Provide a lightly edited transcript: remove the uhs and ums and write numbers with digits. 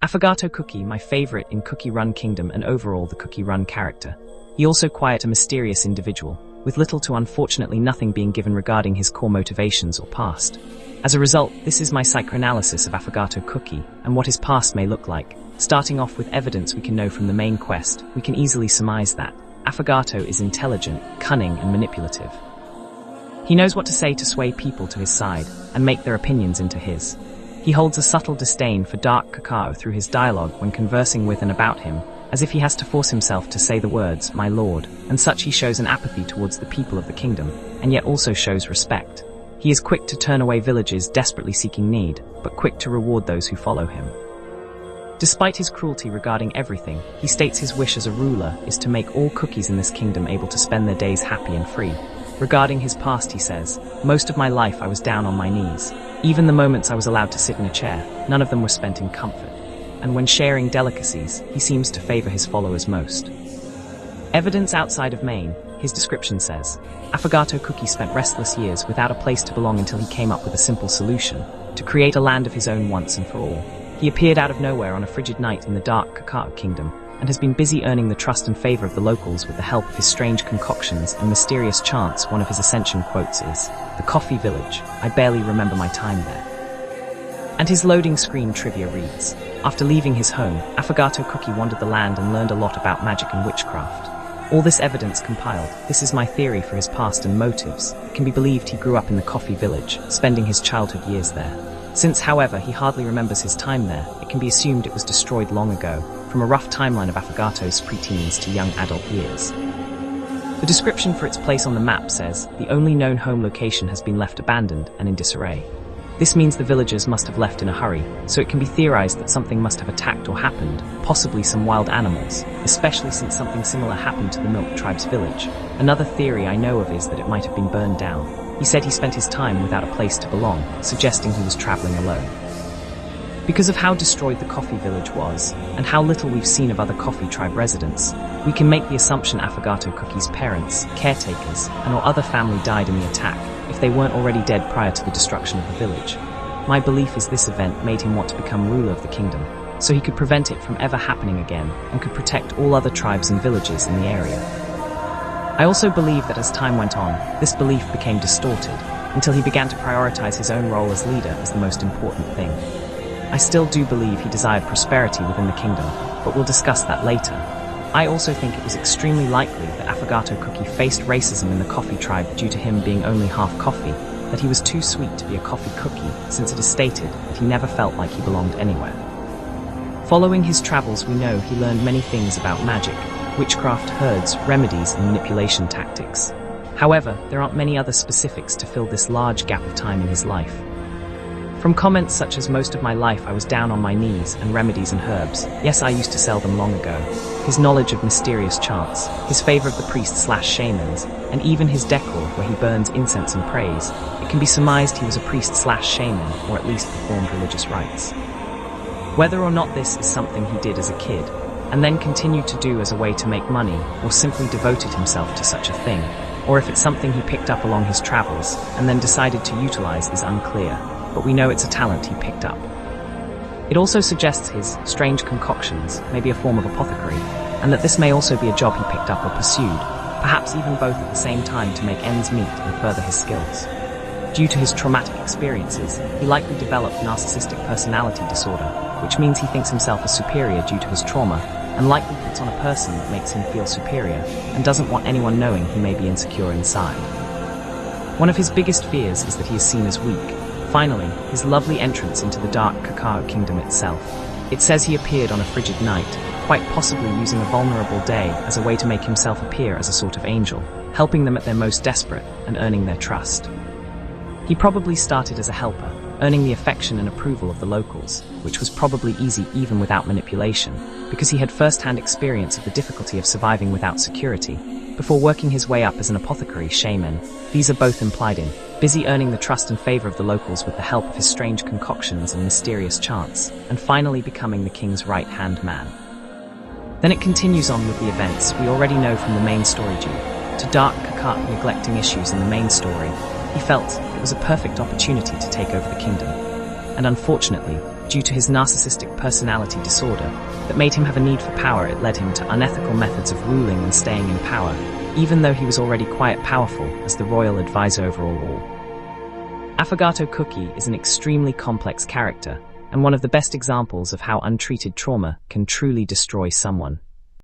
Affogato Cookie, my favorite in Cookie Run Kingdom and overall the Cookie Run character. He also quite a mysterious individual, with little to unfortunately nothing being given regarding his core motivations or past. As a result, this is my psychoanalysis of Affogato Cookie and what his past may look like. Starting off with evidence we can know from the main quest, we can easily surmise that Affogato is intelligent, cunning, and manipulative. He knows what to say to sway people to his side and make their opinions into his. He holds a subtle disdain for dark cacao through his dialogue when conversing with and about him, as if he has to force himself to say the words, "my lord," and such he shows an apathy towards the people of the kingdom, and yet also shows respect. He is quick to turn away villagers desperately seeking need, but quick to reward those who follow him. Despite his cruelty regarding everything, he states his wish as a ruler is to make all cookies in this kingdom able to spend their days happy and free. Regarding his past, he says, "Most of my life I was down on my knees. Even the moments I was allowed to sit in a chair, none of them were spent in comfort. And when sharing delicacies, he seems to favor his followers most." Evidence outside of Maine, his description says, Affogato Cookie spent restless years without a place to belong until he came up with a simple solution, to create a land of his own once and for all. He appeared out of nowhere on a frigid night in the dark Cacao Kingdom, and has been busy earning the trust and favor of the locals with the help of his strange concoctions and mysterious chants. One of his ascension quotes is, "The coffee village, I barely remember my time there." And his loading screen trivia reads, after leaving his home, Affogato Cookie wandered the land and learned a lot about magic and witchcraft. All this evidence compiled, this is my theory for his past and motives. It can be believed he grew up in the coffee village, spending his childhood years there. Since, however, he hardly remembers his time there, it can be assumed it was destroyed long ago, from a rough timeline of Affogato's preteens to young adult years. The description for its place on the map says, the only known home location has been left abandoned and in disarray. This means the villagers must have left in a hurry, so it can be theorized that something must have attacked or happened, possibly some wild animals, especially since something similar happened to the Milk Tribe's village. Another theory I know of is that it might have been burned down. He said he spent his time without a place to belong, suggesting he was traveling alone. Because of how destroyed the coffee village was, and how little we've seen of other coffee tribe residents, we can make the assumption Affogato Cookie's parents, caretakers, and or other family died in the attack, if they weren't already dead prior to the destruction of the village. My belief is this event made him want to become ruler of the kingdom, so he could prevent it from ever happening again, and could protect all other tribes and villages in the area. I also believe that as time went on, this belief became distorted, until he began to prioritize his own role as leader as the most important thing. I still do believe he desired prosperity within the kingdom, but we'll discuss that later. I also think it was extremely likely that Affogato Cookie faced racism in the coffee tribe due to him being only half coffee, that he was too sweet to be a coffee cookie, since it is stated that he never felt like he belonged anywhere. Following his travels, we know he learned many things about magic, witchcraft, herds, remedies, and manipulation tactics. However, there aren't many other specifics to fill this large gap of time in his life. From comments such as "most of my life I was down on my knees" and remedies and herbs, yes, I used to sell them long ago, his knowledge of mysterious chants, his favor of the priests/shamans, and even his decor where he burns incense and prays, it can be surmised he was a priest/shaman or at least performed religious rites. Whether or not this is something he did as a kid, and then continued to do as a way to make money, or simply devoted himself to such a thing, or if it's something he picked up along his travels, and then decided to utilize is unclear, but we know it's a talent he picked up. It also suggests his strange concoctions may be a form of apothecary, and that this may also be a job he picked up or pursued, perhaps even both at the same time to make ends meet and further his skills. Due to his traumatic experiences, he likely developed narcissistic personality disorder, which means he thinks himself as superior due to his trauma, and likely puts on a person that makes him feel superior, and doesn't want anyone knowing he may be insecure inside. One of his biggest fears is that he is seen as weak. Finally, his lovely entrance into the dark Cacao Kingdom itself. It says he appeared on a frigid night, quite possibly using a vulnerable day as a way to make himself appear as a sort of angel, helping them at their most desperate and earning their trust. He probably started as a helper, earning the affection and approval of the locals, which was probably easy even without manipulation, because he had first-hand experience of the difficulty of surviving without security, before working his way up as an apothecary shaman. These are both implied in, busy earning the trust and favor of the locals with the help of his strange concoctions and mysterious chants, and finally becoming the king's right-hand man. Then it continues on with the events we already know from the main story due to dark Cacao neglecting issues in the main story. He felt it was a perfect opportunity to take over the kingdom. And unfortunately, due to his narcissistic personality disorder that made him have a need for power. It led him to unethical methods of ruling and staying in power, even though he was already quite powerful as the royal advisor over all. Affogato Cookie is an extremely complex character and one of the best examples of how untreated trauma can truly destroy someone.